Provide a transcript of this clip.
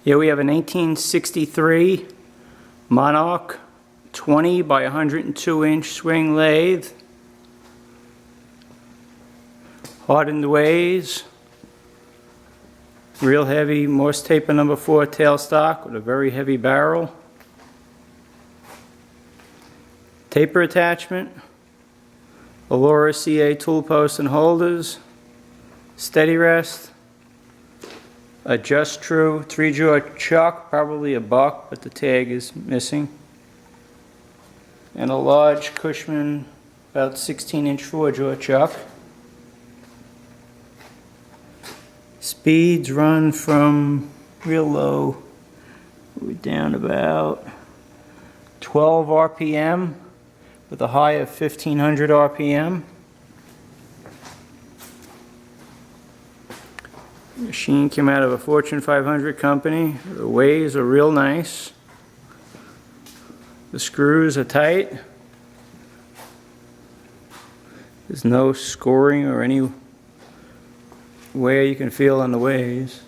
Here we have a 1963 Monarch 20 by 102 inch swing lathe. Hardened ways. Real heavy Morse taper number 4 tailstock with a very heavy barrel. Taper attachment. Aloris CA tool posts and holders. Steady rest. Adjust-Tru 3-jaw chuck, probably a Buck, but the tag is missing. And a large Cushman, about 16-inch 4-jaw chuck. Speeds run from real low, we're down about 12 RPM with a high of 1500 RPM. The machine came out of a Fortune 500 company. The ways are real nice. The screws are tight. There's no scoring or any wear you can feel on the ways.